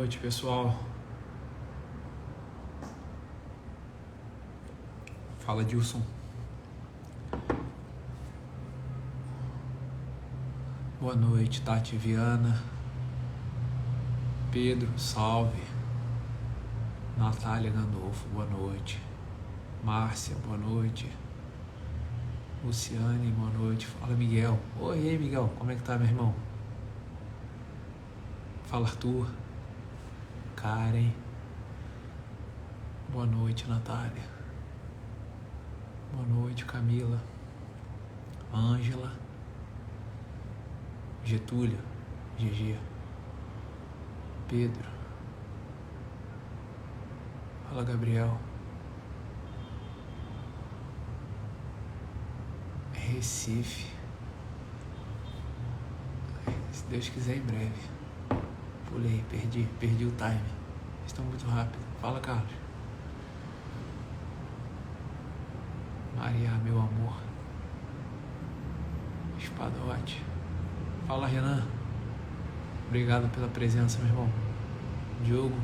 noite, pessoal. Fala, Dilson. Boa noite, Tati Viana. Pedro, salve. Natália Gandolfo, boa noite. Márcia, boa noite. Luciane, boa noite. Fala, Miguel. Oi, e aí, Miguel, como é que tá, meu irmão? Fala, Arthur. Karen. Boa noite, Natália. Boa noite, Camila. Ângela. Getúlio. GG. Pedro. Fala, Gabriel. Recife. Se Deus quiser, em breve. Pulei, perdi o time. Estão muito rápido. Fala, Carlos. Maria, meu amor. Espadote. Fala, Renan. Obrigado pela presença, meu irmão. Diogo.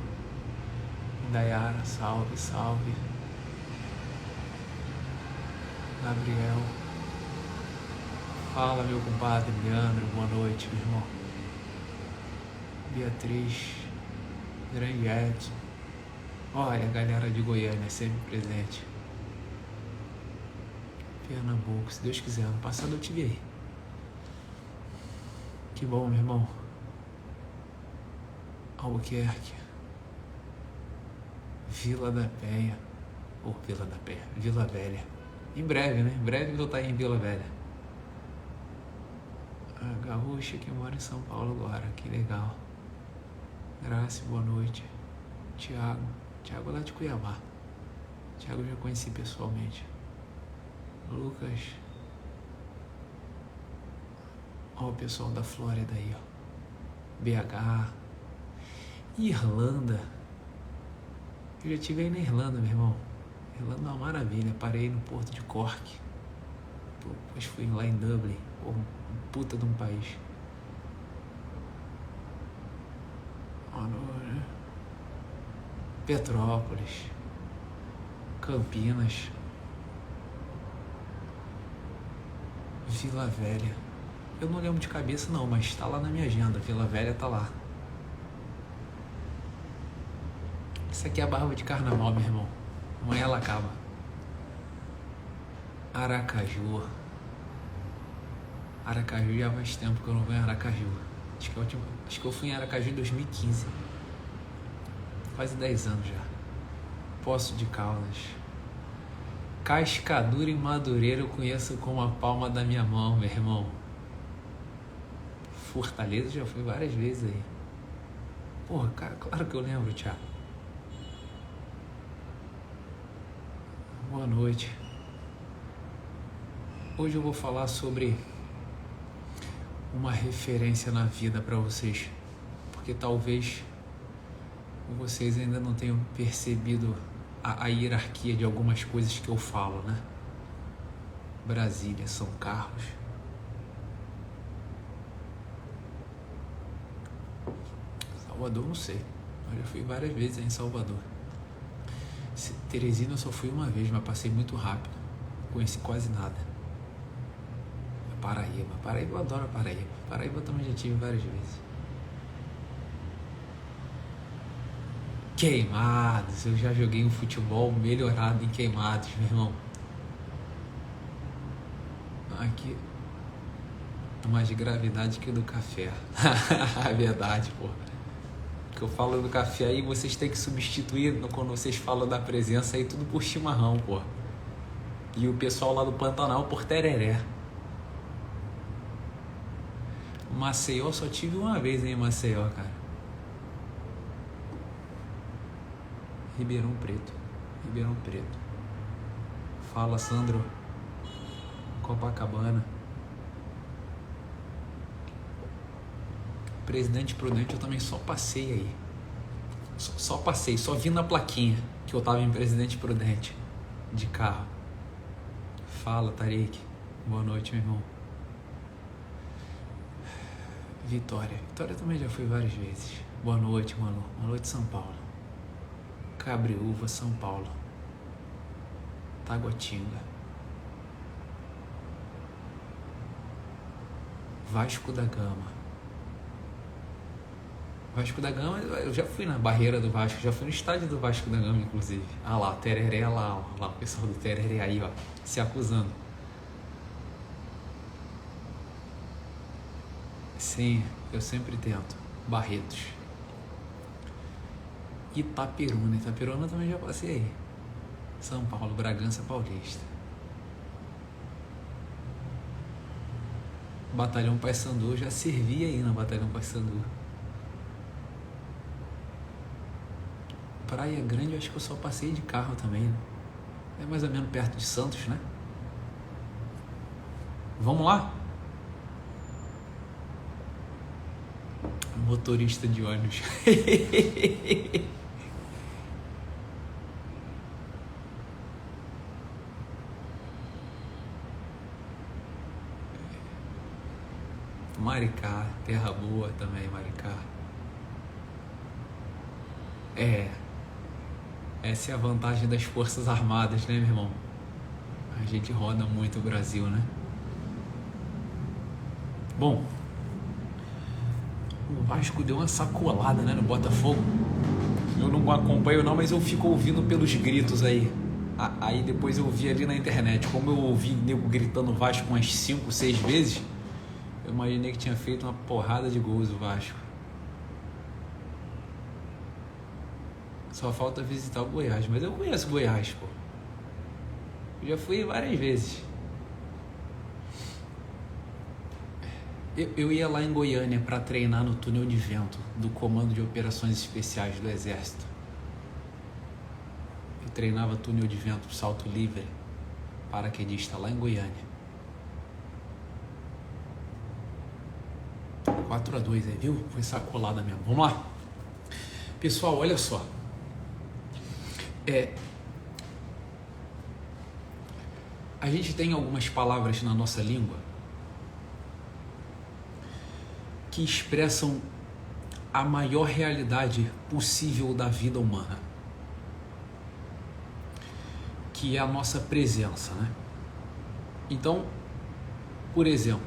Dayara, salve, salve. Gabriel. Fala, meu compadre Leandro, boa noite, meu irmão. Beatriz. Grande Edson. Olha, a galera de Goiânia sempre presente. Pernambuco, se Deus quiser. Ano passado eu tive aí. Que bom, meu irmão. Albuquerque. Vila da Penha. Ou Vila da Penha. Vila Velha. Em breve, né? Em breve eu vou estar em Vila Velha. A gaúcha que mora em São Paulo agora. Que legal. Graça, boa noite. Tiago. Tiago lá de Cuiabá. Tiago eu já conheci pessoalmente. Lucas. Ó o pessoal da Flórida aí, ó. BH. Irlanda. Eu já estive aí na Irlanda, meu irmão. Irlanda é uma maravilha. Parei no porto de Cork. Depois fui lá em Dublin. Pô, um puta de um país. Petrópolis. Campinas. Vila Velha. Eu não lembro de cabeça não, mas tá lá na minha agenda. Vila Velha tá lá. Isso aqui é a barba de carnaval, meu irmão. Amanhã ela acaba. Aracaju. Aracaju já faz tempo que eu não vou em Aracaju. Acho que eu fui em Aracaju em 2015. Quase 10 anos já. Poço de Caldas. Cascadura e Madureira eu conheço como a palma da minha mão, meu irmão. Fortaleza já fui várias vezes aí. Porra, cara, claro que eu lembro, Thiago. Boa noite. Hoje eu vou falar sobre uma referência na vida para vocês, porque talvez vocês ainda não tenham percebido a hierarquia de algumas coisas que eu falo, né? Brasília, São Carlos. Salvador, não sei. Eu já fui várias vezes em Salvador. Teresina eu só fui uma vez, mas passei muito rápido. Não conheci quase nada. Paraíba eu adoro Paraíba. Paraíba eu também já tive várias vezes. Queimados, eu já joguei um futebol melhorado em Queimados, meu irmão. Aqui, mais de gravidade que o do café. É verdade, pô. Que eu falo do café aí, vocês têm que substituir quando vocês falam da presença aí tudo por chimarrão, pô. E o pessoal lá do Pantanal por tereré. Maceió, só tive uma vez em Maceió, cara. Ribeirão Preto. Fala, Sandro. Copacabana. Presidente Prudente eu também só passei aí. Só passei, só vi na plaquinha que eu tava em Presidente Prudente. De carro. Fala, Tarik. Boa noite, meu irmão. Vitória também já fui várias vezes. Boa noite, Manu. Boa noite, São Paulo. Cabreúva, São Paulo. Taguatinga. Vasco da Gama. Vasco da Gama, eu já fui na barreira do Vasco, já fui no estádio do Vasco da Gama, inclusive. Ah lá, o Tereré lá, ó, lá o pessoal do Tereré aí, ó, se acusando. Sim, eu sempre tento. Barretos. Itaperuna. Itaperuna também já passei aí. São Paulo, Bragança Paulista. Batalhão Paissandu, já servi aí na Batalhão Paissandu. Praia Grande, eu acho que eu só passei de carro também, né? É mais ou menos perto de Santos, né? Vamos lá? Motorista de ônibus. Maricá, terra boa também, Maricá. Essa é a vantagem das Forças Armadas, né, meu irmão? A gente roda muito o Brasil, né? Bom, o Vasco deu uma sacolada, né, no Botafogo. Eu não acompanho não, mas eu fico ouvindo pelos gritos aí. Aí depois eu vi ali na internet, como eu ouvi nego gritando Vasco umas 5, 6 vezes, eu imaginei que tinha feito uma porrada de gols o Vasco. Só falta visitar o Goiás, mas eu conheço o Goiás, pô. Eu já fui várias vezes. Eu ia lá em Goiânia para treinar no túnel de vento do Comando de Operações Especiais do Exército. Eu treinava túnel de vento, salto livre, paraquedista lá em Goiânia. 4-2 aí, viu? Foi sacolada mesmo. Vamos lá. Pessoal, olha só. A gente tem algumas palavras na nossa língua que expressam a maior realidade possível da vida humana, que é a nossa presença, né? Então, por exemplo,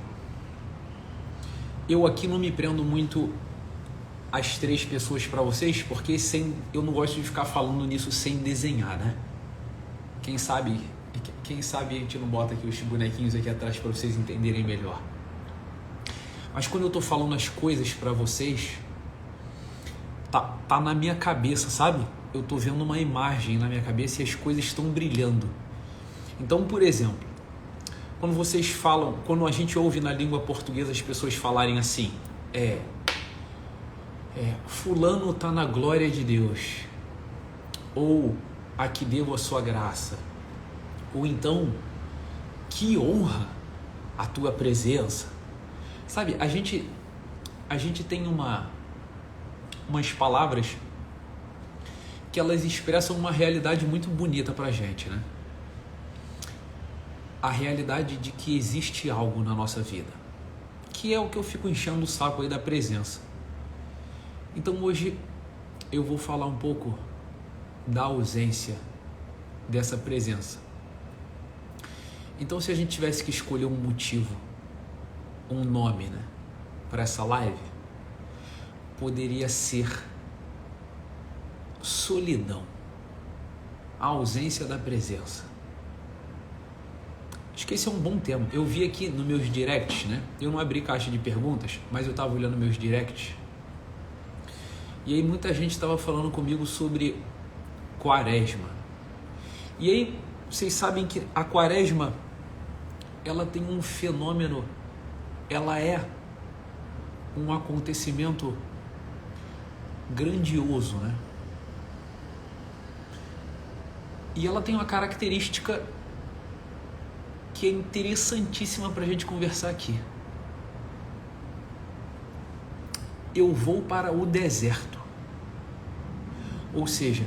eu aqui não me prendo muito às 3 pessoas para vocês, porque eu não gosto de ficar falando nisso sem desenhar, né? Quem sabe a gente não bota aqui os bonequinhos aqui atrás para vocês entenderem melhor. Mas quando eu tô falando as coisas para vocês, tá na minha cabeça, sabe? Eu tô vendo uma imagem na minha cabeça e as coisas estão brilhando. Então, por exemplo, quando a gente ouve na língua portuguesa as pessoas falarem assim, fulano tá na glória de Deus, ou a que devo a sua graça, ou então, que honra a tua presença. Sabe, a gente tem umas palavras que elas expressam uma realidade muito bonita pra gente, né? A realidade de que existe algo na nossa vida, que é o que eu fico enchendo o saco aí da presença. Então hoje eu vou falar um pouco da ausência dessa presença. Então, se a gente tivesse que escolher um motivo, um nome, né, para essa live, poderia ser solidão, a ausência da presença. Acho que esse é um bom tema. Eu vi aqui nos meus directs, né? Eu não abri caixa de perguntas, mas eu estava olhando meus directs. E aí muita gente estava falando comigo sobre quaresma. E aí vocês sabem que a quaresma, ela tem um fenômeno, ela é um acontecimento grandioso, né? E ela tem uma característica que é interessantíssima para a gente conversar aqui. Eu vou para o deserto. Ou seja,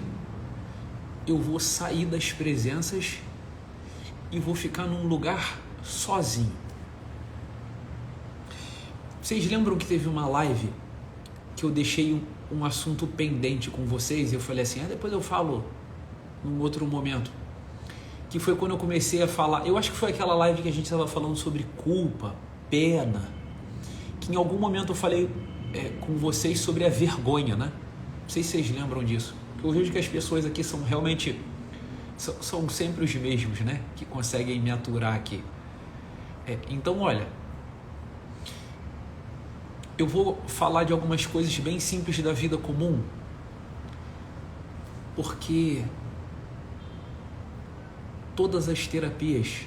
eu vou sair das presenças e vou ficar num lugar sozinho. Vocês lembram que teve uma live que eu deixei um assunto pendente com vocês, eu falei assim, depois eu falo num outro momento, que foi quando eu comecei a falar, eu acho que foi aquela live que a gente estava falando sobre culpa, pena, que em algum momento eu falei com vocês sobre a vergonha, né? Não sei se vocês lembram disso. Eu vejo que as pessoas aqui são realmente, são sempre os mesmos, né? Que conseguem me aturar aqui. Então, olha, eu vou falar de algumas coisas bem simples da vida comum, porque todas as terapias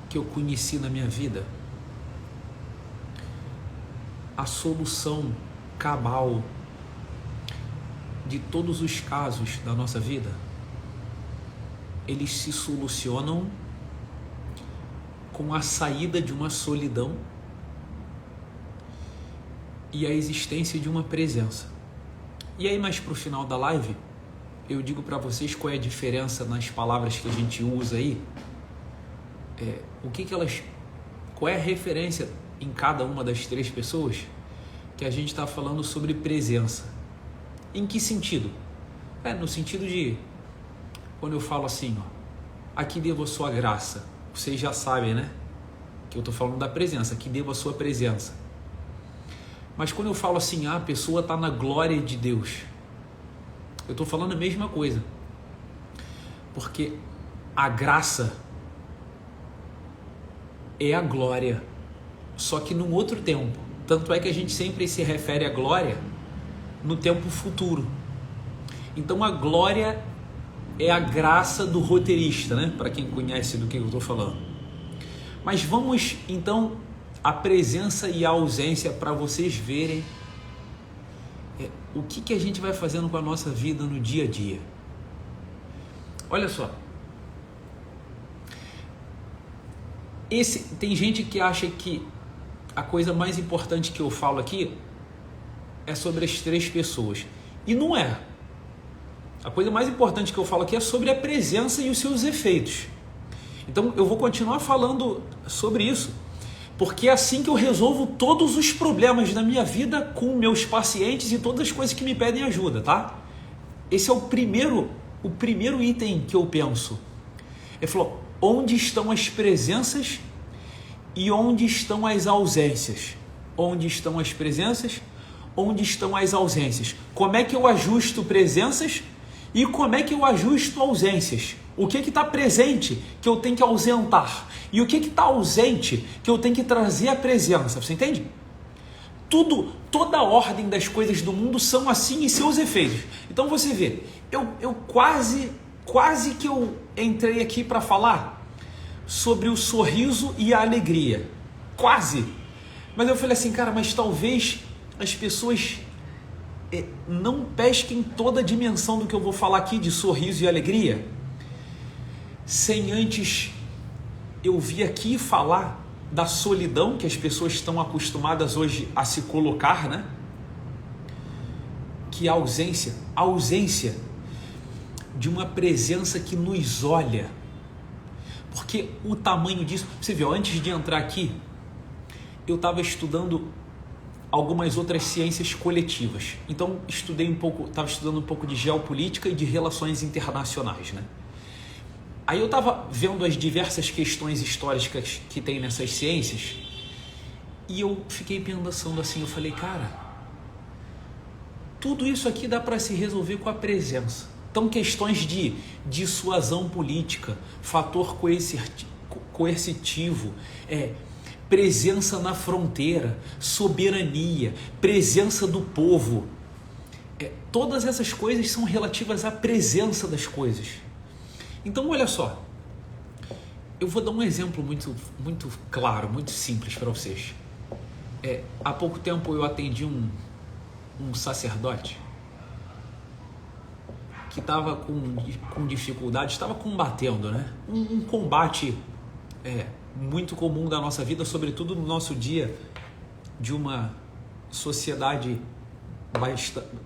que eu conheci na minha vida, a solução cabal de todos os casos da nossa vida, eles se solucionam com a saída de uma solidão e a existência de uma presença. E aí, mais para o final da live, eu digo para vocês qual é a diferença nas palavras que a gente usa aí, qual é a referência em cada uma das três pessoas que a gente está falando sobre presença. Em que sentido? No sentido de, quando eu falo assim, aqui devo a sua graça, vocês já sabem, né? Que eu estou falando da presença, aqui devo a sua presença. Mas quando eu falo assim, a pessoa está na glória de Deus, eu estou falando a mesma coisa. Porque a graça é a glória, só que num outro tempo. Tanto é que a gente sempre se refere à glória no tempo futuro. Então a glória é a graça do roteirista, né? Para quem conhece do que eu estou falando. Mas vamos então a presença e a ausência para vocês verem o que a gente vai fazendo com a nossa vida no dia a dia. Olha só. Tem gente que acha que a coisa mais importante que eu falo aqui é sobre as três pessoas. E não é. A coisa mais importante que eu falo aqui é sobre a presença e os seus efeitos. Então eu vou continuar falando sobre isso, porque é assim que eu resolvo todos os problemas da minha vida com meus pacientes e todas as coisas que me pedem ajuda, tá? Esse é o primeiro item que eu penso. Ele falou, onde estão as presenças e onde estão as ausências? Onde estão as presenças? Onde estão as ausências? Como é que eu ajusto presenças e como é que eu ajusto ausências? O que está presente que eu tenho que ausentar? E o que está ausente que eu tenho que trazer à presença? Você entende? Toda a ordem das coisas do mundo são assim e seus efeitos. Então você vê, eu quase que eu entrei aqui para falar sobre o sorriso e a alegria. Quase. Mas eu falei assim, cara, mas talvez as pessoas não pesquem toda a dimensão do que eu vou falar aqui de sorriso e alegria, sem antes eu vir aqui falar da solidão que as pessoas estão acostumadas hoje a se colocar, né? Que a ausência de uma presença que nos olha. Porque o tamanho disso, você viu, antes de entrar aqui, eu estava estudando algumas outras ciências coletivas. Então, estava estudando um pouco de geopolítica e de relações internacionais, né? Aí eu estava vendo as diversas questões históricas que tem nessas ciências e eu fiquei pensando assim, eu falei, cara, tudo isso aqui dá para se resolver com a presença. Então, questões de dissuasão política, fator coercitivo, presença na fronteira, soberania, presença do povo. Todas essas coisas são relativas à presença das coisas. Então, olha só, eu vou dar um exemplo muito claro, muito simples para vocês. Há pouco tempo eu atendi um sacerdote que estava com dificuldade, estava combatendo, né? Um combate muito comum da nossa vida, sobretudo no nosso dia de uma sociedade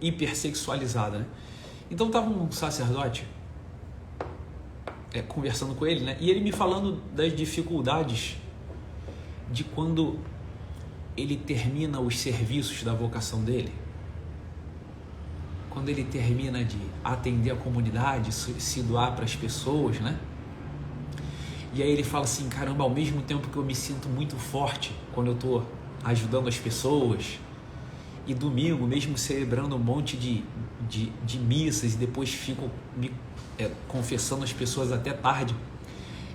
hipersexualizada, né? Então estava um sacerdote conversando com ele, né? E ele me falando das dificuldades de quando ele termina os serviços da vocação dele, quando ele termina de atender a comunidade, se doar para as pessoas, né? E aí ele fala assim, caramba, ao mesmo tempo que eu me sinto muito forte quando eu estou ajudando as pessoas, e domingo, mesmo celebrando um monte de missas, e depois fico confessando as pessoas até tarde,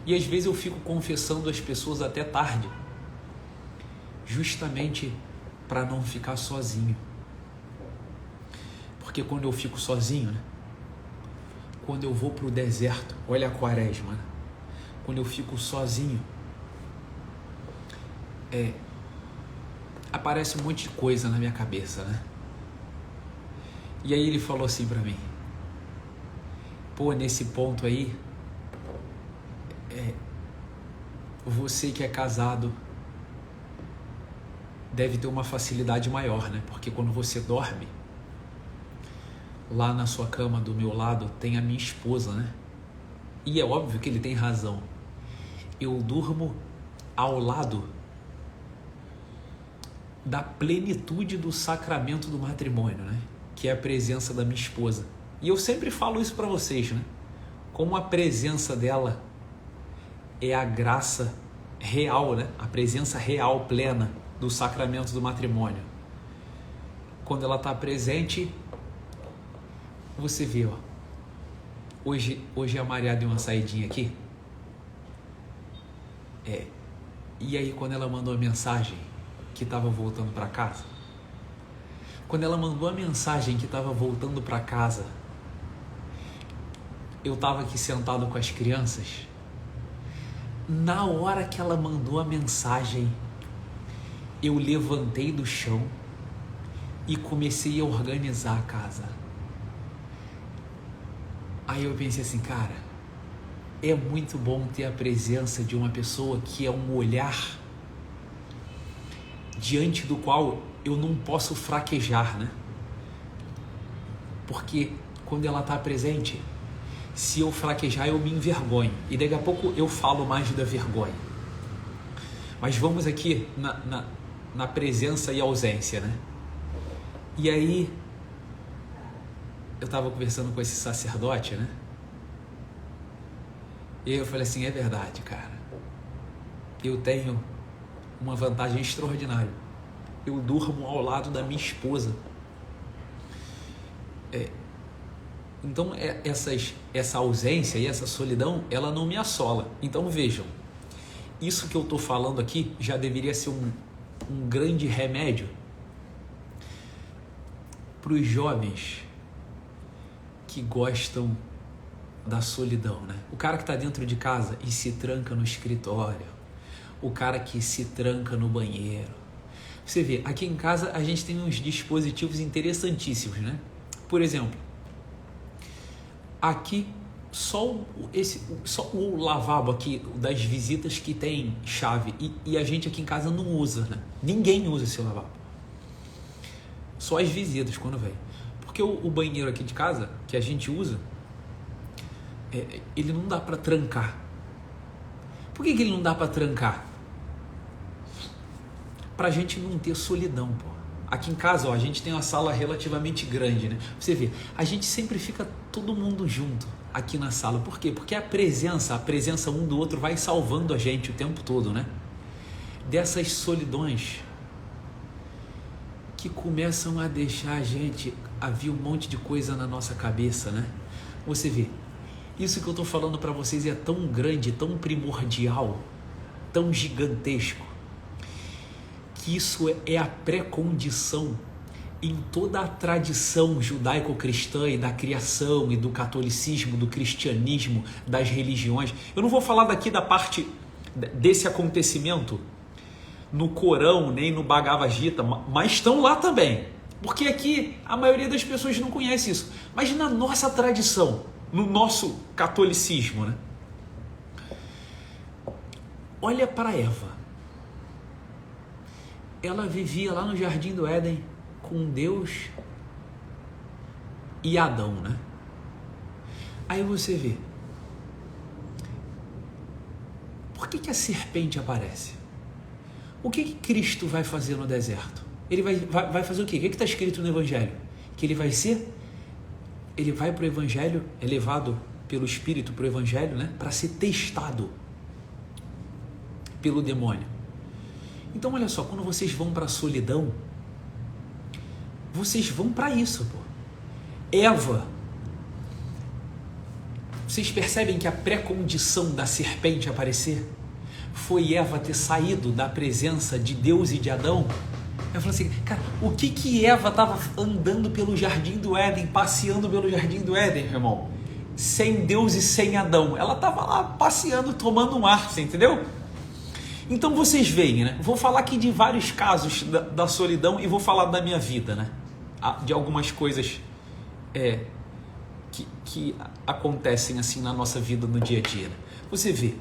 e às vezes eu fico confessando as pessoas até tarde, justamente para não ficar sozinho. Porque quando eu fico sozinho, né? Quando eu vou para o deserto, olha a quaresma, né? Quando eu fico sozinho, aparece um monte de coisa na minha cabeça, né? E aí ele falou assim para mim, pô, nesse ponto aí, você que é casado deve ter uma facilidade maior, né? Porque quando você dorme, lá na sua cama do meu lado tem a minha esposa, né? E é óbvio que ele tem razão. Eu durmo ao lado da plenitude do sacramento do matrimônio, né? Que é a presença da minha esposa. E eu sempre falo isso para vocês, né? Como a presença dela é a graça real, né? A presença real, plena do sacramento do matrimônio. Quando ela está presente, você vê, ó. Hoje a Maria deu uma saidinha aqui. E aí quando ela mandou a mensagem que estava voltando para casa, quando ela mandou a mensagem que estava voltando para casa, eu estava aqui sentado com as crianças. Na hora que ela mandou a mensagem, eu levantei do chão e comecei a organizar a casa. Aí eu pensei assim, cara, é muito bom ter a presença de uma pessoa que é um olhar diante do qual eu não posso fraquejar, né? Porque quando ela está presente, se eu fraquejar, eu me envergonho. E daqui a pouco eu falo mais da vergonha. Mas vamos aqui na presença e ausência, né? E aí, eu estava conversando com esse sacerdote, né? E eu falei assim, é verdade, cara. Eu tenho uma vantagem extraordinária. Eu durmo ao lado da minha esposa. Então, essa ausência e essa solidão, ela não me assola. Então, vejam, isso que eu estou falando aqui já deveria ser um grande remédio para os jovens que gostam da solidão, né? O cara que está dentro de casa e se tranca no escritório, o cara que se tranca no banheiro. Você vê, aqui em casa a gente tem uns dispositivos interessantíssimos, né? Por exemplo, aqui só o lavabo aqui das visitas que tem chave e a gente aqui em casa não usa, né? Ninguém usa esse lavabo. Só as visitas quando vem. Porque o banheiro aqui de casa, que a gente usa, ele não dá para trancar. Por que ele não dá para trancar? Pra gente não ter solidão, pô. Aqui em casa, ó, a gente tem uma sala relativamente grande, né? Você vê, a gente sempre fica todo mundo junto aqui na sala. Por quê? Porque a presença um do outro vai salvando a gente o tempo todo, né? Dessas solidões que começam a deixar a gente havia um monte de coisa na nossa cabeça, né? Você vê, isso que eu tô falando para vocês é tão grande, tão primordial, tão gigantesco, que isso é a pré-condição em toda a tradição judaico-cristã e da criação e do catolicismo, do cristianismo, das religiões. Eu não vou falar daqui da parte desse acontecimento no Corão, nem no Bhagavad Gita, mas estão lá também. Porque aqui a maioria das pessoas não conhece isso. Mas na nossa tradição, no nosso catolicismo, né? Olha para Eva. Ela vivia lá no Jardim do Éden com Deus e Adão, né? Aí você vê. Por que a serpente aparece? O que Cristo vai fazer no deserto? Ele vai fazer o quê? O que está escrito no Evangelho? Que ele vai para o Evangelho, é levado pelo Espírito para o Evangelho, né? Para ser testado pelo demônio. Então, olha só, quando vocês vão para a solidão, vocês vão para isso, pô. Eva, vocês percebem que a pré-condição da serpente aparecer foi Eva ter saído da presença de Deus e de Adão? Eu falo assim, cara, o que Eva estava andando pelo Jardim do Éden, passeando pelo Jardim do Éden, meu irmão? Sem Deus e sem Adão. Ela estava lá passeando, tomando um ar, você entendeu? Então vocês veem, né? Vou falar aqui de vários casos da solidão e vou falar da minha vida, né? De algumas coisas que acontecem assim na nossa vida no dia a dia. Né? Você vê.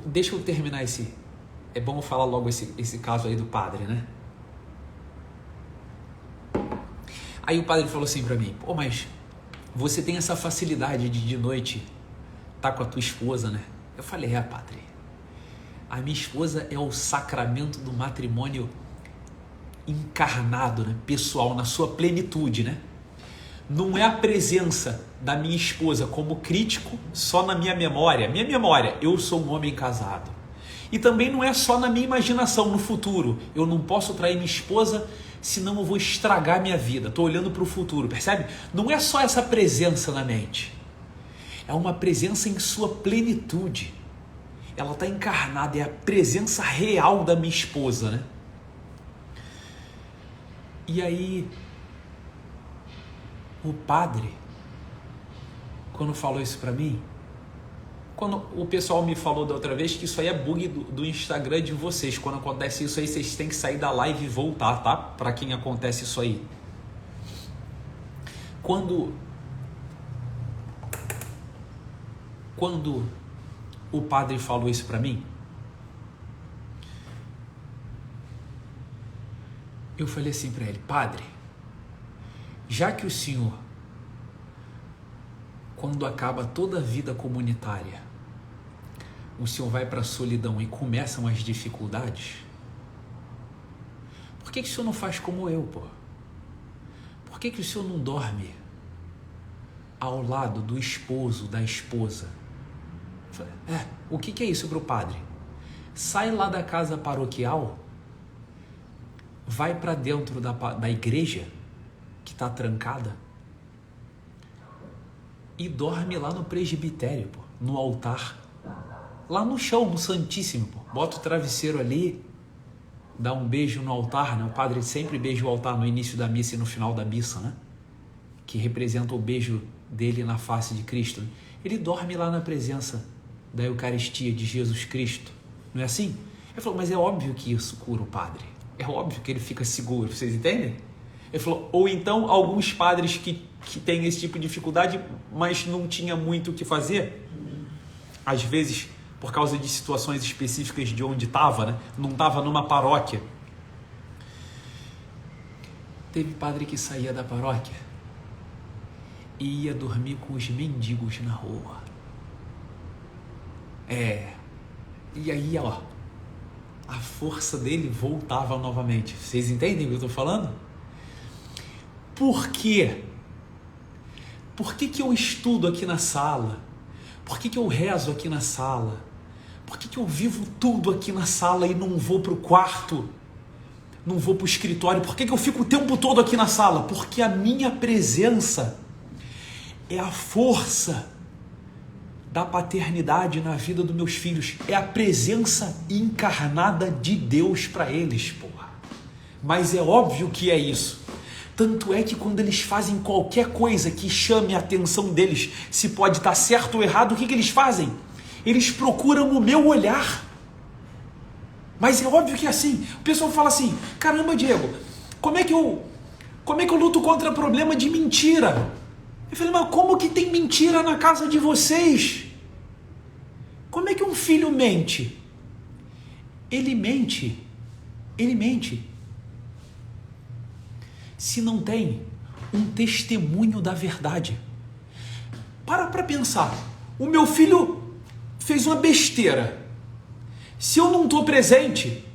Deixa eu terminar esse... É bom eu falar logo esse caso aí do padre, né? Aí o padre falou assim pra mim, pô, mas você tem essa facilidade de noite tá com a tua esposa, né? Eu falei, padre, a minha esposa é o sacramento do matrimônio encarnado, né? Pessoal, na sua plenitude, né? Não é a presença da minha esposa como crítico só na minha memória. Minha memória, eu sou um homem casado. E também não é só na minha imaginação, no futuro. Eu não posso trair minha esposa, senão eu vou estragar minha vida. Estou olhando para o futuro, percebe? Não é só essa presença na mente. É uma presença em sua plenitude. Ela está encarnada, é a presença real da minha esposa, né? E aí, o padre, quando falou isso para mim, quando o pessoal me falou da outra vez que isso aí é bug do Instagram de vocês, quando acontece isso aí, vocês têm que sair da live e voltar, tá? Para quem acontece isso aí. Quando o padre falou isso para mim, eu falei assim para ele, padre, já que o senhor, quando acaba toda a vida comunitária, o senhor vai para a solidão e começam as dificuldades, por que o senhor não faz como eu, pô? Por que o senhor não dorme ao lado do esposo, da esposa? Eu falei, o que é isso para o padre? Sai lá da casa paroquial, vai para dentro da igreja que está trancada e dorme lá no presbitério, pô, no altar, lá no chão, no Santíssimo, pô. Bota o travesseiro ali, dá um beijo no altar, né? O padre sempre beija o altar no início da missa e no final da missa, né? Que representa o beijo dele na face de Cristo. Ele dorme lá na presença da Eucaristia de Jesus Cristo, não é assim? Ele falou, mas é óbvio que isso cura o padre, é óbvio que ele fica seguro, vocês entendem? Ele falou, ou então alguns padres que têm esse tipo de dificuldade, mas não tinha muito o que fazer, às vezes por causa de situações específicas de onde estava, né? Não estava numa paróquia. Teve padre que saía da paróquia e ia dormir com os mendigos na rua. E aí, ó, a força dele voltava novamente. Vocês entendem o que eu estou falando? Por quê? Por que eu estudo aqui na sala? Por que eu rezo aqui na sala? Por que eu vivo tudo aqui na sala e não vou para o quarto? Não vou para o escritório? Por que eu fico o tempo todo aqui na sala? Porque a minha presença é a força da paternidade na vida dos meus filhos. É a presença encarnada de Deus para eles, porra. Mas é óbvio que é isso. Tanto é que quando eles fazem qualquer coisa que chame a atenção deles, se pode estar certo ou errado, o que eles fazem? Eles procuram o meu olhar. Mas é óbvio que é assim. O pessoal fala assim, caramba, Diego, como é que eu luto contra problema de mentira? Eu falei, mas como que tem mentira na casa de vocês? Como é que um filho mente? Ele mente se não tem um testemunho da verdade. Para pensar, o meu filho fez uma besteira, Se eu não estou presente,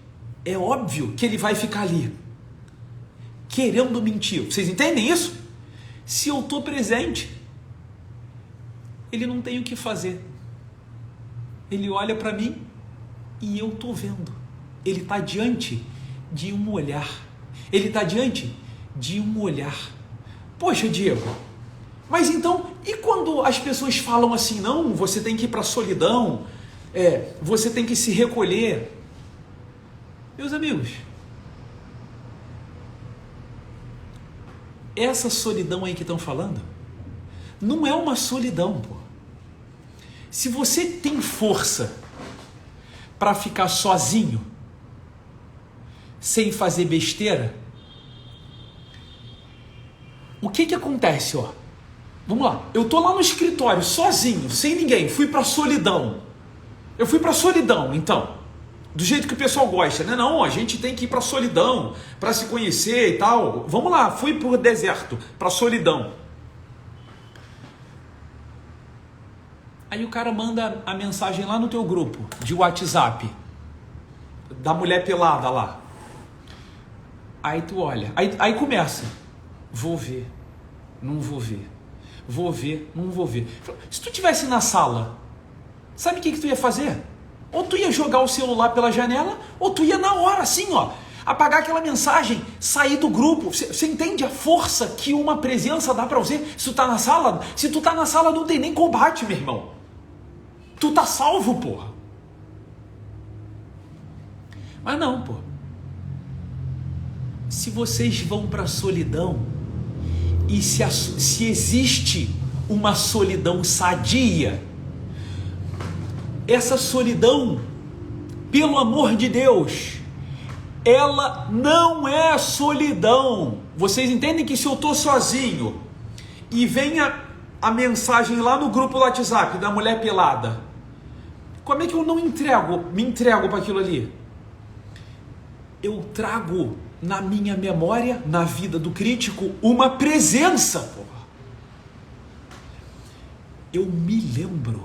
é óbvio que ele vai ficar ali, querendo mentir. Vocês entendem isso? Se eu estou presente, ele não tem o que fazer. Ele olha para mim e eu estou vendo. Ele está diante de um olhar. Ele está diante de um olhar. Poxa, Diego, mas então, e quando as pessoas falam assim, não, você tem que ir para a solidão, você tem que se recolher? Meus amigos, essa solidão aí que estão falando, não é uma solidão, pô. Se você tem força para ficar sozinho, sem fazer besteira, o que acontece, ó? Vamos lá, eu tô lá no escritório, sozinho, sem ninguém, fui pra solidão. Eu fui pra solidão, então, do jeito que o pessoal gosta, né? Não, a gente tem que ir pra solidão, pra se conhecer e tal. Vamos lá, fui pro deserto, pra solidão. Aí o cara manda a mensagem lá no teu grupo de WhatsApp, da mulher pelada lá. Aí tu olha, aí começa, vou ver, não vou ver, vou ver, não vou ver. Se tu estivesse na sala, sabe o que tu ia fazer? Ou tu ia jogar o celular pela janela, ou tu ia na hora, assim, ó, apagar aquela mensagem, sair do grupo. Você entende a força que uma presença dá pra você? Se tu tá na sala, não tem nem combate, meu irmão. Tu tá salvo, porra. Mas não, pô. Se vocês vão para a solidão, e se existe uma solidão sadia, essa solidão, pelo amor de Deus, ela não é solidão. Vocês entendem que se eu estou sozinho e vem a mensagem lá no grupo do WhatsApp da mulher pelada, como é que eu não me entrego para aquilo ali? Eu trago na minha memória, na vida do crítico, uma presença, porra. Eu me lembro,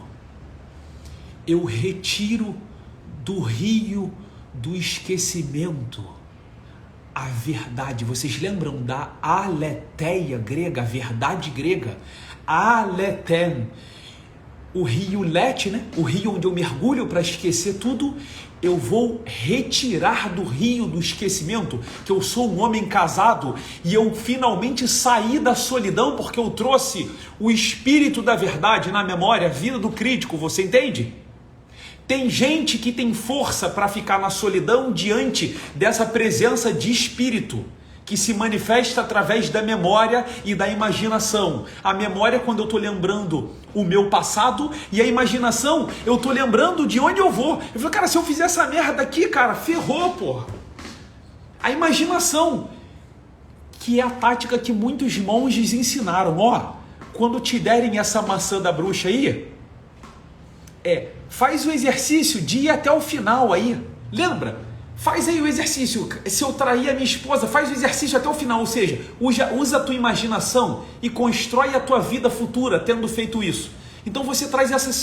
eu retiro do rio do esquecimento a verdade. Vocês lembram da aletheia grega, a verdade grega? Aleten. O rio Lete, né? O rio onde eu mergulho para esquecer tudo, eu vou retirar do rio do esquecimento que eu sou um homem casado e eu finalmente saí da solidão porque eu trouxe o espírito da verdade na memória, a vida do crítico, você entende? Tem gente que tem força para ficar na solidão diante dessa presença de espírito que se manifesta através da memória e da imaginação. A memória, quando eu estou lembrando o meu passado, e a imaginação, eu estou lembrando de onde eu vou. Eu falo, cara, se eu fizer essa merda aqui, cara, ferrou, porra. A imaginação, que é a tática que muitos monges ensinaram, ó, quando te derem essa maçã da bruxa aí, faz o exercício de ir até o final aí, lembra? Faz aí o exercício, se eu trair a minha esposa, faz o exercício até o final, ou seja, usa a tua imaginação e constrói a tua vida futura tendo feito isso. Então você traz essa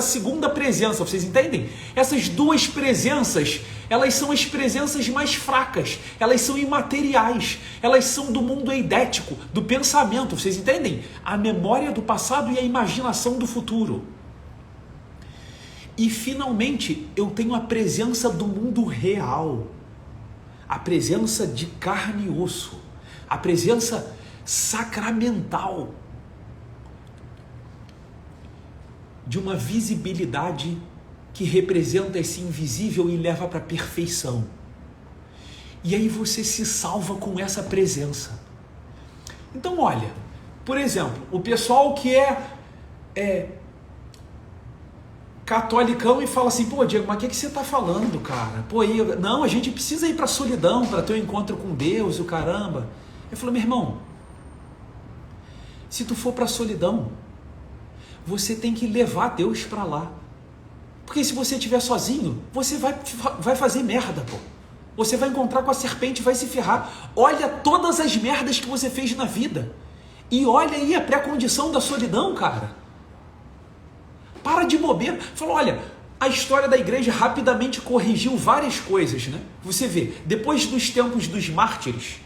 segunda presença, vocês entendem? Essas duas presenças, elas são as presenças mais fracas, elas são imateriais, elas são do mundo eidético, do pensamento, vocês entendem? A memória do passado e a imaginação do futuro. E finalmente eu tenho a presença do mundo real, a presença de carne e osso, a presença sacramental, de uma visibilidade que representa esse invisível e leva para a perfeição. E aí você se salva com essa presença. Então olha, por exemplo, o pessoal que é catolicão e fala assim, pô, Diego, mas o que você está falando, cara? Pô, não, a gente precisa ir para a solidão para ter um encontro com Deus, o caramba. Eu falo, meu irmão, se tu for para a solidão, você tem que levar Deus para lá. Porque se você estiver sozinho, você vai fazer merda, pô. Você vai encontrar com a serpente e vai se ferrar. Olha todas as merdas que você fez na vida. E olha aí a pré-condição da solidão, cara. Para de bobeira. Fala, olha, a história da igreja rapidamente corrigiu várias coisas, né? Você vê, depois dos tempos dos mártires,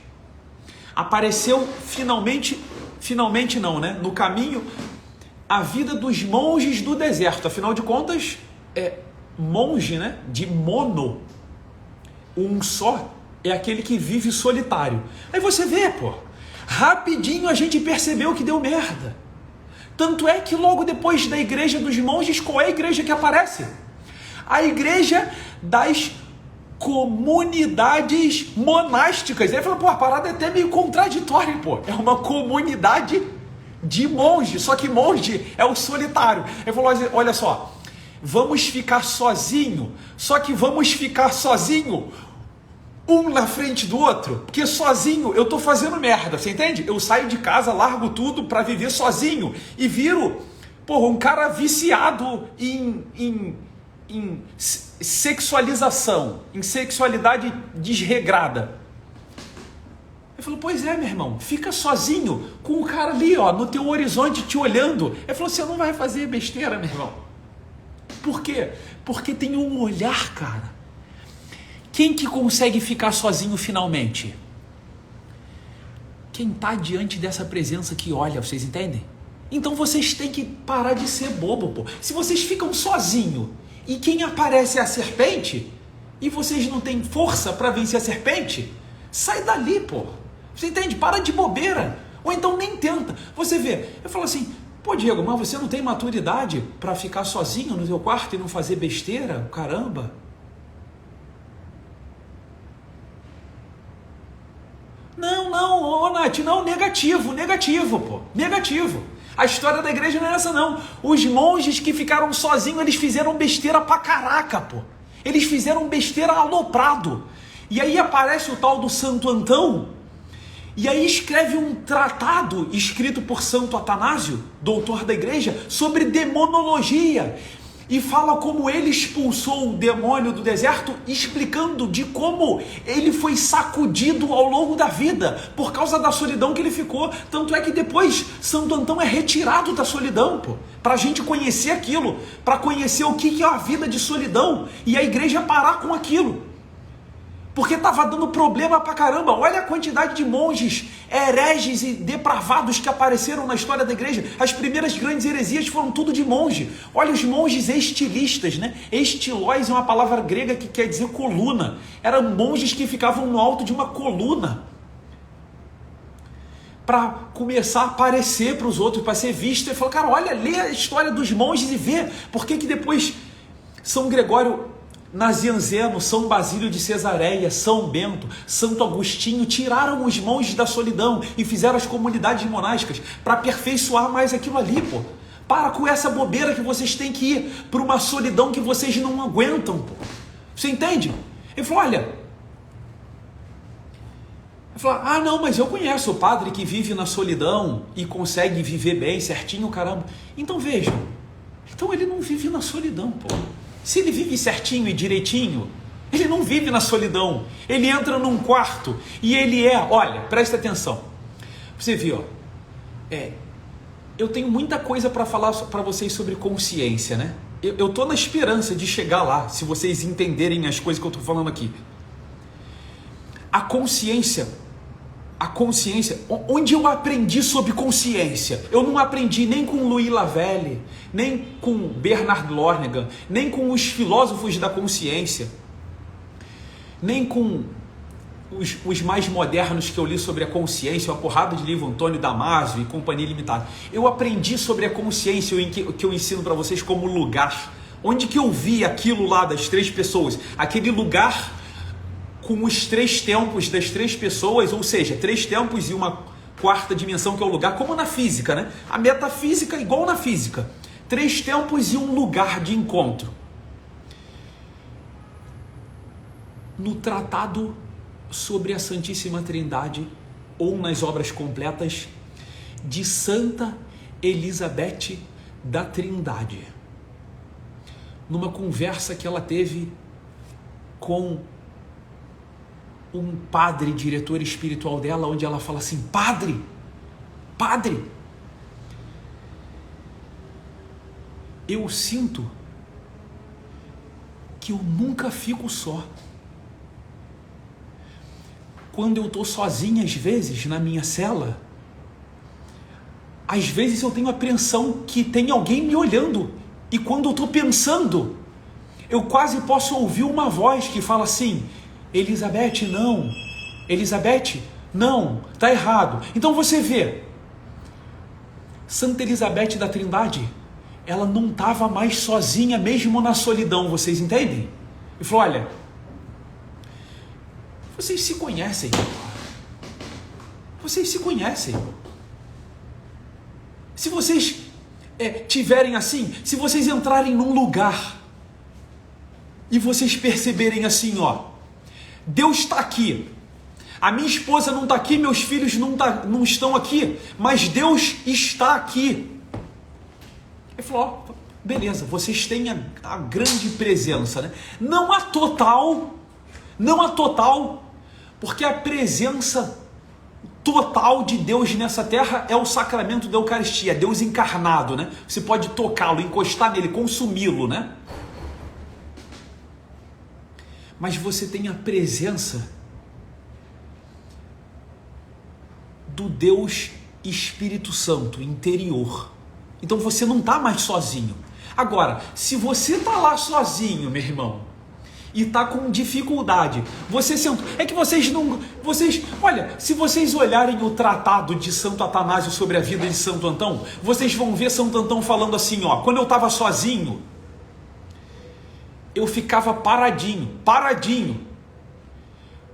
apareceu finalmente não, né? No caminho, a vida dos monges do deserto. Afinal de contas, monge, né? De mono, um só, é aquele que vive solitário. Aí você vê, pô, rapidinho a gente percebeu que deu merda. Tanto é que logo depois da igreja dos monges, qual é a igreja que aparece? A igreja das comunidades monásticas. Aí fala, pô, a parada é até meio contraditória, pô. É uma comunidade de monge, só que monge é o solitário. Ele falou, olha só, vamos ficar sozinho, só que vamos ficar sozinho um na frente do outro, porque sozinho eu tô fazendo merda, você entende? Eu saio de casa, largo tudo para viver sozinho e viro, porra, um cara viciado em sexualização, em sexualidade desregrada. Ele falou, pois é, meu irmão, fica sozinho com o cara ali, ó, no teu horizonte te olhando. Ele falou, você não vai fazer besteira, meu irmão. Por quê? Porque tem um olhar, cara. Quem que consegue ficar sozinho finalmente? Quem está diante dessa presença que olha, vocês entendem? Então vocês têm que parar de ser bobo, pô. Se vocês ficam sozinhos e quem aparece é a serpente, e vocês não têm força para vencer a serpente, sai dali, pô. Você entende? Para de bobeira. Ou então nem tenta. Você vê, eu falo assim, pô, Diego, mas você não tem maturidade para ficar sozinho no teu quarto e não fazer besteira? Caramba. Não, ô Nath, não, negativo, pô, negativo. A história da igreja não é essa, não. Os monges que ficaram sozinhos, eles fizeram besteira pra caraca, pô. Eles fizeram besteira aloprado. E aí aparece o tal do Santo Antão, e aí escreve um tratado, escrito por Santo Atanásio, doutor da igreja, sobre demonologia. E fala como ele expulsou o demônio do deserto, explicando de como ele foi sacudido ao longo da vida, por causa da solidão que ele ficou. Tanto é que depois Santo Antão é retirado da solidão, pô, para a gente conhecer aquilo, para conhecer o que é a vida de solidão, e a igreja parar com aquilo. Porque estava dando problema pra caramba. Olha a quantidade de monges hereges e depravados que apareceram na história da igreja. As primeiras grandes heresias foram tudo de monge. Olha os monges estilistas, né? Estilós é uma palavra grega que quer dizer coluna. Eram monges que ficavam no alto de uma coluna para começar a aparecer para os outros, para ser visto. E falou, cara, olha, lê a história dos monges e vê por que depois São Gregório Nazianzeno, São Basílio de Cesareia, São Bento, Santo Agostinho tiraram os monges da solidão e fizeram as comunidades monásticas para aperfeiçoar mais aquilo ali, pô. Para com essa bobeira que vocês têm que ir para uma solidão que vocês não aguentam, pô. Você entende? Ele falou, olha, ah, não, mas eu conheço o padre que vive na solidão e consegue viver bem, certinho, caramba. Então vejam, então ele não vive na solidão, pô. Se ele vive certinho e direitinho, ele não vive na solidão. Ele entra num quarto e ele olha, presta atenção. Você viu, eu tenho muita coisa para falar para vocês sobre consciência, né? Eu tô na esperança de chegar lá, se vocês entenderem as coisas que eu tô falando aqui. A consciência, onde eu aprendi sobre consciência? Eu não aprendi nem com Louis Lavelle, nem com Bernard Lonergan, nem com os filósofos da consciência, nem com os mais modernos que eu li sobre a consciência, uma porrada de livro, Antônio Damasio e Companhia Limitada. Eu aprendi sobre a consciência, que eu ensino para vocês como lugar. Onde que eu vi aquilo lá das três pessoas? Aquele lugar com os três tempos das três pessoas, ou seja, três tempos e uma quarta dimensão que é o lugar, como na física, né? A metafísica igual na física. Três tempos e um lugar de encontro. No tratado sobre a Santíssima Trindade, ou nas obras completas de Santa Elizabeth da Trindade, numa conversa que ela teve com um padre, diretor espiritual dela, onde ela fala assim, padre, eu sinto que eu nunca fico só. Quando eu estou sozinho, às vezes, na minha cela, às vezes eu tenho a apreensão que tem alguém me olhando. E quando eu estou pensando, eu quase posso ouvir uma voz que fala assim: Elizabeth, não. Elizabeth, não. Está errado. Então você vê, Santa Elizabeth da Trindade, ela não estava mais sozinha, mesmo na solidão, vocês entendem? E falou: olha, vocês se conhecem. Vocês se conhecem. Se vocês tiverem assim, se vocês entrarem num lugar e vocês perceberem assim, ó, Deus está aqui, a minha esposa não está aqui, meus filhos não estão aqui, mas Deus está aqui. Ele falou: ó, beleza, vocês têm a grande presença, né? Não a total, porque a presença total de Deus nessa terra é o sacramento da Eucaristia, Deus encarnado, né? Você pode tocá-lo, encostar nele, consumi-lo, né? Mas você tem a presença do Deus Espírito Santo interior. Então você não está mais sozinho. Agora, se você está lá sozinho, meu irmão, e está com dificuldade, você senta. É que olha, se vocês olharem o tratado de Santo Atanásio sobre a vida de Santo Antão, vocês vão ver Santo Antão falando assim, ó: quando eu estava sozinho, eu ficava paradinho,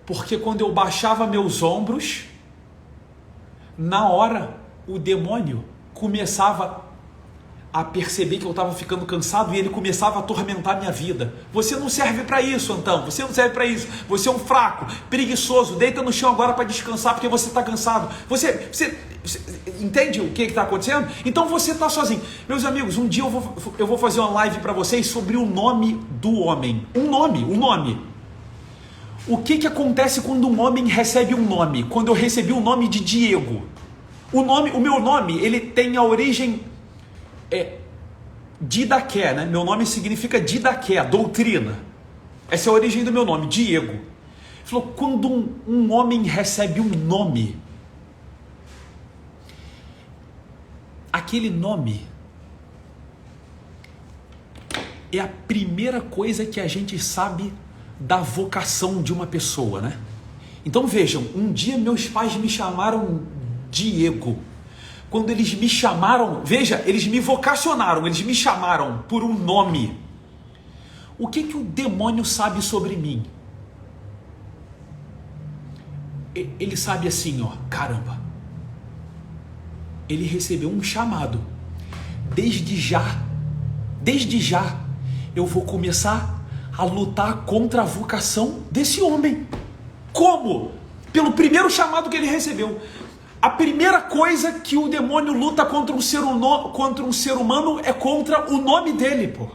porque quando eu baixava meus ombros, na hora o demônio começava a perceber que eu estava ficando cansado e ele começava a atormentar minha vida. Você não serve para isso, Antão, você não serve para isso, você é um fraco, preguiçoso, deita no chão agora para descansar porque você está cansado. Você entende o que está acontecendo? Então você está sozinho. Meus amigos, um dia eu vou fazer uma live para vocês sobre o nome do homem. Um nome. O que acontece quando um homem recebe um nome? Quando eu recebi o nome de Diego, o meu nome, ele tem a origem Didaqué, né? Meu nome significa Didaqué, doutrina. Essa é a origem do meu nome, Diego. Ele falou: quando um homem recebe um nome, aquele nome é a primeira coisa que a gente sabe da vocação de uma pessoa, né? Então vejam, um dia meus pais me chamaram Diego. Quando eles me chamaram, veja, eles me vocacionaram, eles me chamaram por um nome. O que o demônio sabe sobre mim? Ele sabe assim, ó, caramba, ele recebeu um chamado. Desde já, eu vou começar a lutar contra a vocação desse homem. Como? Pelo primeiro chamado que ele recebeu. A primeira coisa que o demônio luta contra um ser humano é contra o nome dele, pô.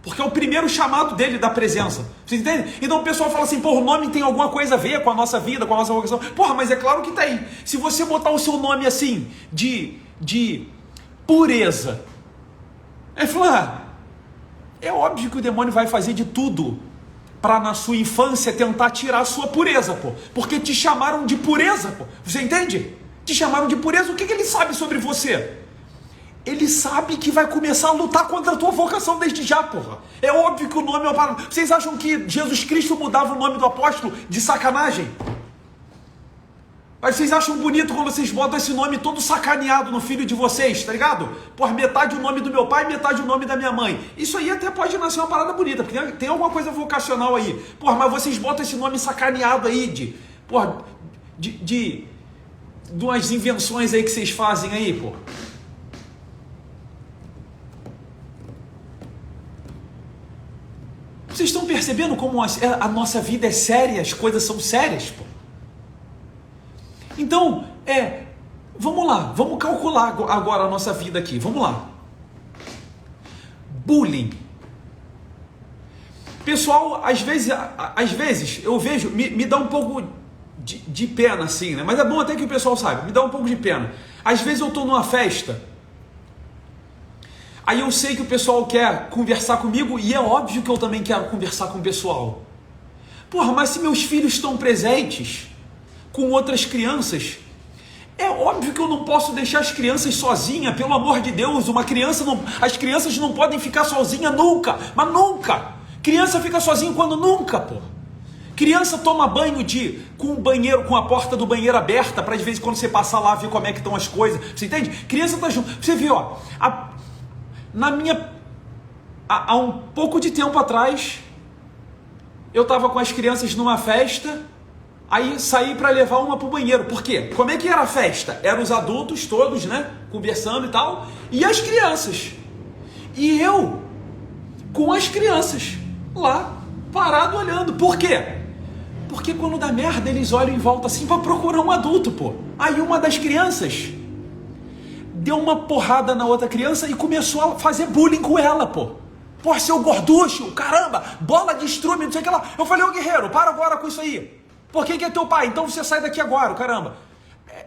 Porque é o primeiro chamado dele da presença. Vocês entendem? Então o pessoal fala assim: pô, o nome tem alguma coisa a ver com a nossa vida, com a nossa vocação. Porra, mas é claro que tem. Se você botar o seu nome assim, de pureza, ele fala: é óbvio que o demônio vai fazer de tudo para na sua infância tentar tirar a sua pureza, pô. Porque te chamaram de pureza, pô. Você entende? Te chamaram de pureza. O que ele sabe sobre você? Ele sabe que vai começar a lutar contra a tua vocação desde já, porra. É óbvio que o nome é uma palavra. Vocês acham que Jesus Cristo mudava o nome do apóstolo de sacanagem? Mas vocês acham bonito quando vocês botam esse nome todo sacaneado no filho de vocês, tá ligado? Por metade o nome do meu pai, metade o nome da minha mãe. Isso aí até pode nascer uma parada bonita, porque tem alguma coisa vocacional aí. Porra, mas vocês botam esse nome sacaneado aí de umas invenções aí que vocês fazem aí, pô. Vocês estão percebendo como a nossa vida é séria, as coisas são sérias, pô? Então, vamos lá, vamos calcular agora a nossa vida aqui, vamos lá. Bullying. Pessoal, às vezes eu vejo, me dá um pouco de pena assim, né? Mas é bom até que o pessoal saiba, me dá um pouco de pena. Às vezes eu estou numa festa, Aí eu sei que o pessoal quer conversar comigo e é óbvio que eu também quero conversar com o pessoal. Porra, mas se meus filhos estão presentes com outras crianças, é óbvio que eu não posso deixar as crianças sozinhas, pelo amor de Deus. As crianças não podem ficar sozinhas nunca, mas nunca. Criança fica sozinha quando nunca, pô. Criança toma banho com o banheiro, com a porta do banheiro aberta, para de vez em quando você passar lá ver como é que estão as coisas. Você entende? Criança tá junto. Você vê, ó, há um pouco de tempo atrás, eu estava com as crianças numa festa, aí saí para levar uma pro banheiro. Por quê? Como é que era a festa? Eram os adultos todos, né, conversando e tal, e as crianças. E eu com as crianças lá, parado olhando. Por quê? Porque quando dá merda, eles olham em volta assim para procurar um adulto, pô. Aí uma das crianças deu uma porrada na outra criança e começou a fazer bullying com ela, pô. Pô, seu gorducho, caramba, bola de estrume, não sei o que lá. Eu falei, ô guerreiro, para agora com isso aí. Por que é teu pai? Então você sai daqui agora, caramba.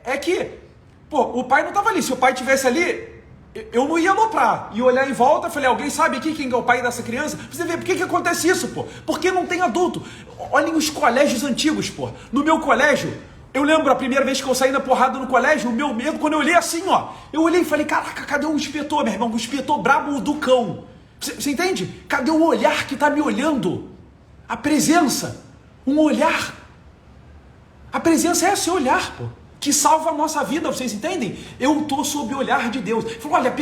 É que, pô, o pai não tava ali. Se o pai tivesse ali, eu não ia aloprar. E olhar em volta, eu falei, alguém sabe aqui quem é o pai dessa criança? Você vê, por que acontece isso, pô? Porque não tem adulto. Olhem os colégios antigos, pô. No meu colégio, eu lembro a primeira vez que eu saí na porrada no colégio, o meu medo, quando eu olhei assim, ó. Eu olhei e falei, caraca, cadê o inspetor, meu irmão? O inspetor brabo do cão. Você entende? Cadê o olhar que está me olhando? A presença. Um olhar. A presença é esse olhar, pô, que salva a nossa vida, vocês entendem? Eu estou sob o olhar de Deus. Ele falou, olha,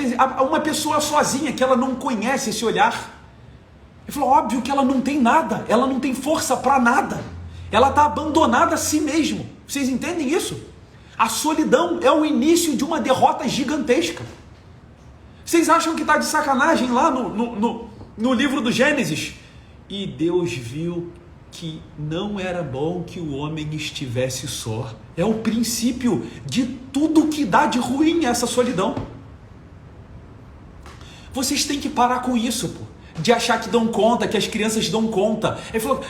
uma pessoa sozinha que ela não conhece esse olhar. Ele falou, óbvio que ela não tem nada. Ela não tem força para nada. Ela está abandonada a si mesma. Vocês entendem isso? A solidão é o início de uma derrota gigantesca. Vocês acham que está de sacanagem lá no livro do Gênesis? E Deus viu que não era bom que o homem estivesse só. É o princípio de tudo que dá de ruim essa solidão. Vocês têm que parar com isso, pô, de achar que dão conta, que as crianças dão conta. Ele falou,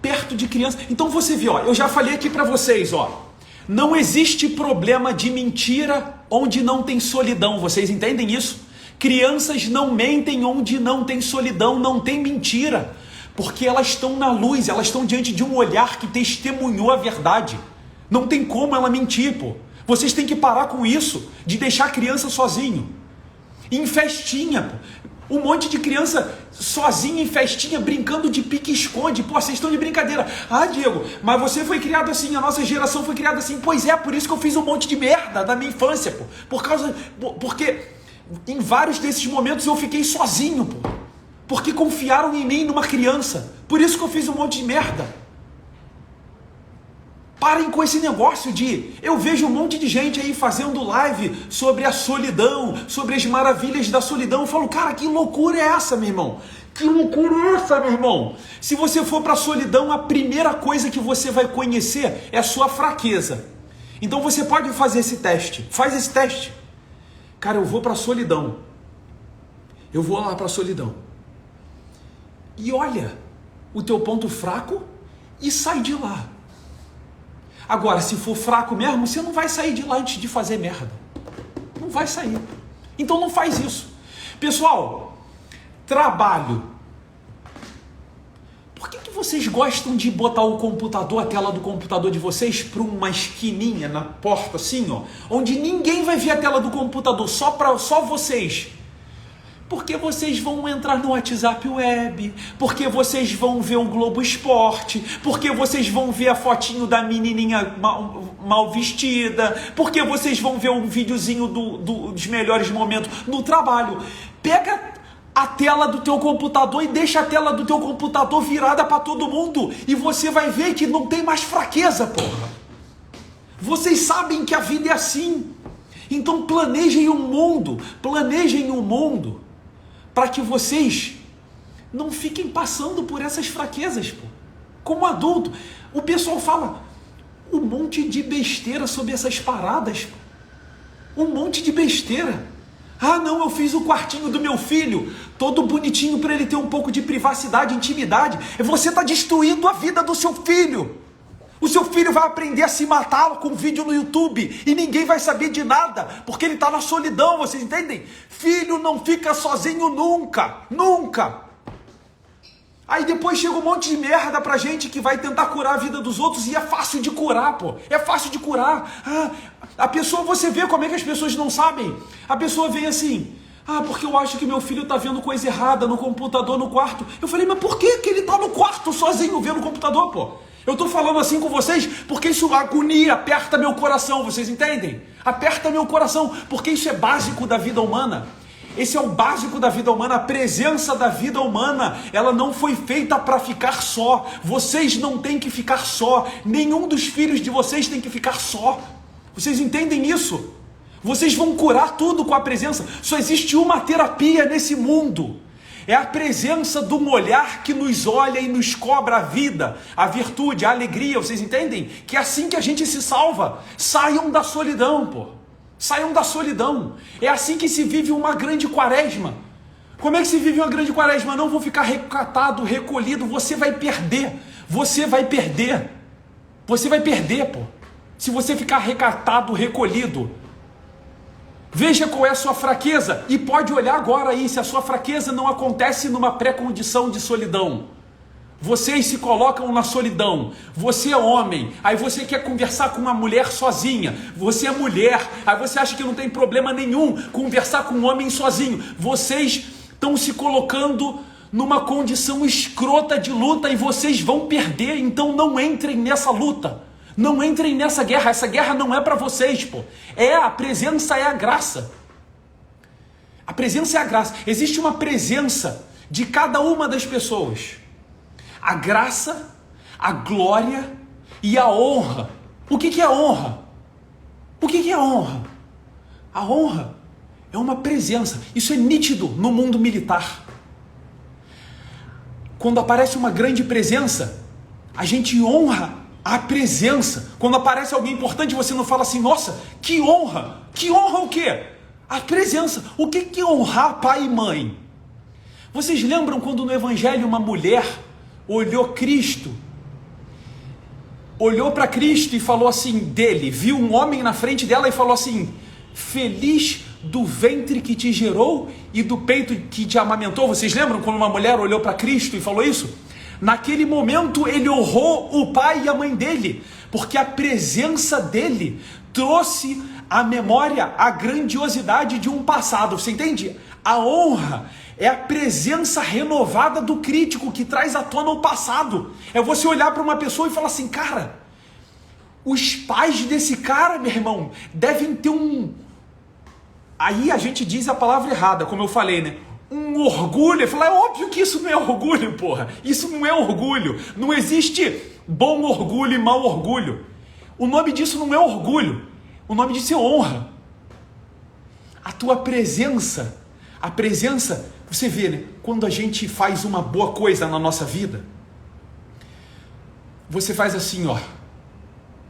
perto de criança. Então você vê, ó, eu já falei aqui para vocês, ó, não existe problema de mentira onde não tem solidão. Vocês entendem isso? Crianças não mentem onde não tem solidão, não tem mentira, porque elas estão na luz, elas estão diante de um olhar que testemunhou a verdade. Não tem como ela mentir, pô. Vocês têm que parar com isso, de deixar a criança sozinho. Em festinha, pô. Um monte de criança sozinha em festinha, brincando de pique-esconde. Pô, vocês estão de brincadeira. Ah, Diego, mas você foi criado assim, a nossa geração foi criada assim. Pois é, por isso que eu fiz um monte de merda na minha infância, pô. Porque em vários desses momentos eu fiquei sozinho, pô. Porque confiaram em mim, numa criança. Por isso que eu fiz um monte de merda. Parem com esse negócio de... Eu vejo um monte de gente aí fazendo live sobre a solidão, sobre as maravilhas da solidão. Eu falo, cara, que loucura é essa, meu irmão? Que loucura é essa, meu irmão? Se você for para a solidão, a primeira coisa que você vai conhecer é a sua fraqueza. Então você pode fazer esse teste. Faz esse teste. Cara, eu vou para a solidão. Eu vou lá para a solidão. E olha o teu ponto fraco e sai de lá. Agora, se for fraco mesmo, você não vai sair de lá antes de fazer merda. Não vai sair. Então não faz isso. Pessoal, trabalho. Por que vocês gostam de botar o computador, a tela do computador de vocês, para uma esquininha na porta assim, ó, onde ninguém vai ver a tela do computador, só vocês? Porque vocês vão entrar no WhatsApp Web, porque vocês vão ver o Globo Esporte, porque vocês vão ver a fotinho da menininha mal vestida, porque vocês vão ver um videozinho dos melhores momentos no trabalho. Pega a tela do teu computador e deixa a tela do teu computador virada para todo mundo e você vai ver que não tem mais fraqueza, porra. Vocês sabem que a vida é assim. Então planejem um mundo para que vocês não fiquem passando por essas fraquezas, pô. Como adulto, o pessoal fala um monte de besteira sobre essas paradas, pô. Um monte de besteira. Ah, não, eu fiz o quartinho do meu filho todo bonitinho para ele ter um pouco de privacidade, intimidade. Você está destruindo a vida do seu filho. O seu filho vai aprender a se matar com vídeo no YouTube e ninguém vai saber de nada, porque ele está na solidão, vocês entendem? Filho não fica sozinho nunca, nunca. Aí depois chega um monte de merda pra gente que vai tentar curar a vida dos outros e é fácil de curar, pô. É fácil de curar. A pessoa, você vê como é que as pessoas não sabem? A pessoa vem assim, porque eu acho que meu filho tá vendo coisa errada no computador no quarto. Eu falei, mas por que ele tá no quarto sozinho vendo o computador, pô? Eu tô falando assim com vocês porque isso agonia, aperta meu coração, vocês entendem? Aperta meu coração, porque isso é básico da vida humana. Esse é o básico da vida humana, a presença da vida humana, ela não foi feita para ficar só. Vocês não têm que ficar só, nenhum dos filhos de vocês tem que ficar só. Vocês entendem isso? Vocês vão curar tudo com a presença. Só existe uma terapia nesse mundo. É a presença de um olhar que nos olha e nos cobra a vida, a virtude, a alegria, vocês entendem? Que é assim que a gente se salva. Saiam da solidão, pô. Saiam da solidão. É assim que se vive uma grande quaresma. Como é que se vive uma grande quaresma? Não vou ficar recatado, recolhido. Você vai perder. Você vai perder. Você vai perder, pô. Se você ficar recatado, recolhido. Veja qual é a sua fraqueza. E pode olhar agora aí se a sua fraqueza não acontece numa pré-condição de solidão. Vocês se colocam na solidão, você é homem, aí você quer conversar com uma mulher sozinha, você é mulher, aí você acha que não tem problema nenhum conversar com um homem sozinho, vocês estão se colocando numa condição escrota de luta e vocês vão perder, então não entrem nessa luta, não entrem nessa guerra, essa guerra não é para vocês, pô, a presença é a graça, a presença é a graça, existe uma presença de cada uma das pessoas, a graça, a glória e a honra. O que é honra? O que é honra? A honra é uma presença. Isso é nítido no mundo militar. Quando aparece uma grande presença, a gente honra a presença. Quando aparece alguém importante, você não fala assim, nossa, que honra! Que honra o quê? A presença. O que é honrar pai e mãe? Vocês lembram quando no Evangelho uma mulher olhou Cristo, olhou para Cristo e falou assim dele, viu um homem na frente dela e falou assim, feliz do ventre que te gerou e do peito que te amamentou. Vocês lembram quando uma mulher olhou para Cristo e falou isso? Naquele momento ele honrou o pai e a mãe dele, porque a presença dele trouxe à memória a grandiosidade de um passado. Você entende? A honra é a presença renovada do crítico que traz à tona o passado. É você olhar para uma pessoa e falar assim, cara, os pais desse cara, meu irmão, devem ter um... Aí a gente diz a palavra errada, como eu falei, né? Um orgulho. Eu falo, é óbvio que isso não é orgulho, porra. Isso não é orgulho. Não existe bom orgulho e mau orgulho. O nome disso não é orgulho. O nome disso é honra. A tua presença, a presença... Você vê, né? Quando a gente faz uma boa coisa na nossa vida, você faz assim, ó,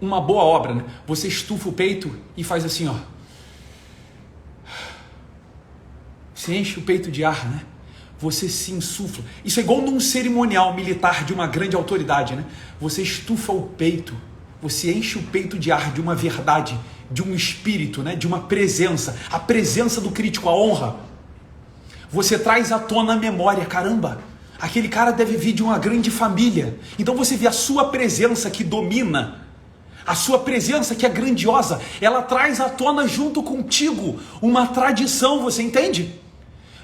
uma boa obra, né? Você estufa o peito e faz assim, ó. Você enche o peito de ar, né? Você se insufla. Isso é igual num cerimonial militar de uma grande autoridade, né? Você estufa o peito, você enche o peito de ar, de uma verdade, de um espírito, né? De uma presença, a presença do crítico, a honra. Você traz à tona a memória, caramba, aquele cara deve vir de uma grande família. Então você vê a sua presença que domina, a sua presença que é grandiosa, ela traz à tona junto contigo uma tradição, você entende?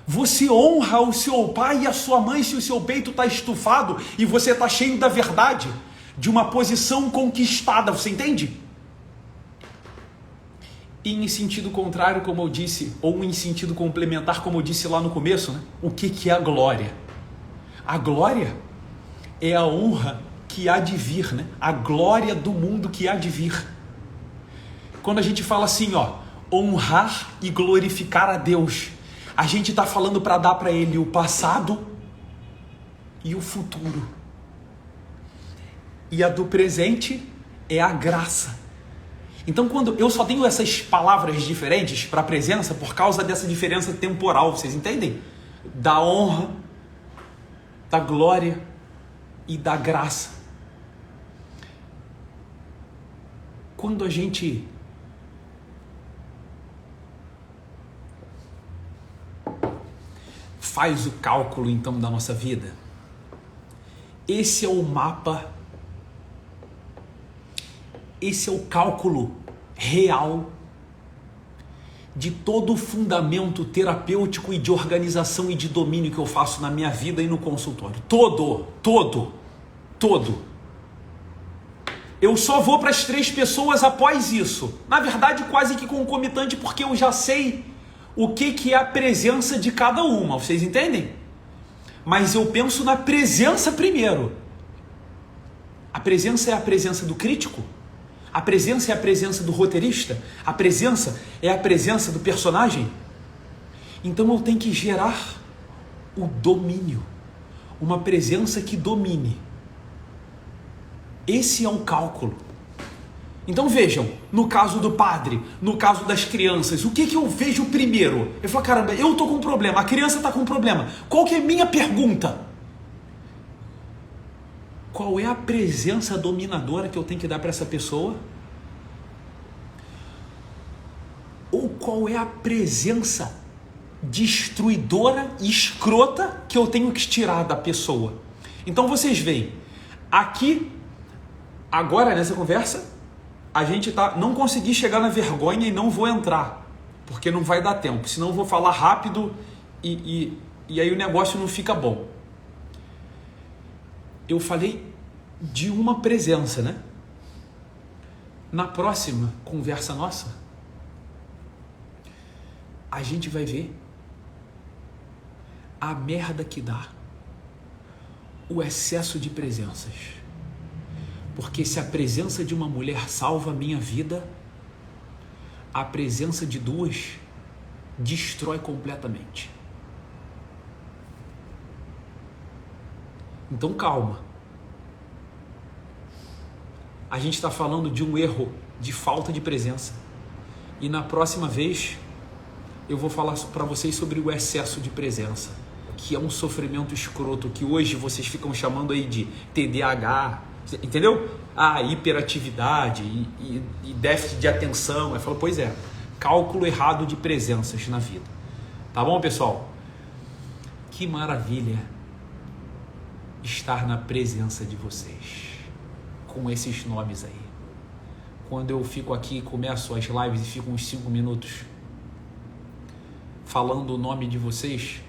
Você honra o seu pai e a sua mãe se o seu peito está estufado e você está cheio da verdade, de uma posição conquistada, você entende? E em sentido contrário, como eu disse, ou em sentido complementar, como eu disse lá no começo, né? O que é a glória? A glória é a honra que há de vir, né? A glória do mundo que há de vir. Quando a gente fala assim, ó, honrar e glorificar a Deus, a gente está falando para dar para Ele o passado e o futuro. E a do presente é a graça. Então, quando eu só tenho essas palavras diferentes para a presença por causa dessa diferença temporal, vocês entendem? Da honra, da glória e da graça. quando a gente faz o cálculo então da nossa vida, esse é o mapa, esse é o cálculo real de todo o fundamento terapêutico e de organização e de domínio que eu faço na minha vida e no consultório. Todo. Eu só vou para as 3 pessoas após isso. Na verdade, quase que concomitante, porque eu já sei o que é a presença de cada uma. Vocês entendem? Mas eu penso na presença primeiro. A presença é a presença do crítico? A presença é a presença do roteirista? A presença é a presença do personagem? Então eu tenho que gerar o domínio. Uma presença que domine. Esse é o cálculo. Então vejam, no caso do padre, no caso das crianças, o que eu vejo primeiro? Eu falo, caramba, eu tô com um problema, a criança tá com um problema. Qual que é a minha pergunta? Qual é a presença dominadora que eu tenho que dar para essa pessoa? Ou qual é a presença destruidora e escrota que eu tenho que tirar da pessoa? Então vocês veem, aqui, agora nessa conversa, a gente não consegui chegar na vergonha e não vou entrar, porque não vai dar tempo, senão eu vou falar rápido e aí o negócio não fica bom. Eu falei de uma presença, né? Na próxima conversa nossa, a gente vai ver a merda que dá o excesso de presenças. Porque se a presença de uma mulher salva a minha vida, a presença de 2 destrói completamente. Então calma. A gente está falando de um erro de falta de presença. E na próxima vez eu vou falar para vocês sobre o excesso de presença, que é um sofrimento escroto, que hoje vocês ficam chamando aí de TDAH, entendeu? Hiperatividade e déficit de atenção. Eu falo, pois é, cálculo errado de presenças na vida. Tá bom, pessoal? Que maravilha estar na presença de vocês, com esses nomes aí. Quando eu fico aqui, começo as lives e fico uns 5 minutos falando o nome de vocês,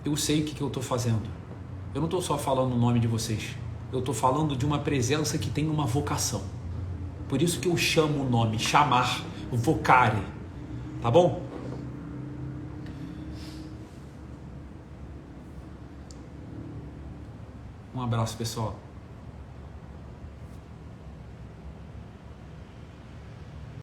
eu sei o que eu estou fazendo. Eu não estou só falando o nome de vocês, eu estou falando de uma presença que tem uma vocação. Por isso que eu chamo o nome, chamar, vocare, tá bom? Um abraço, pessoal.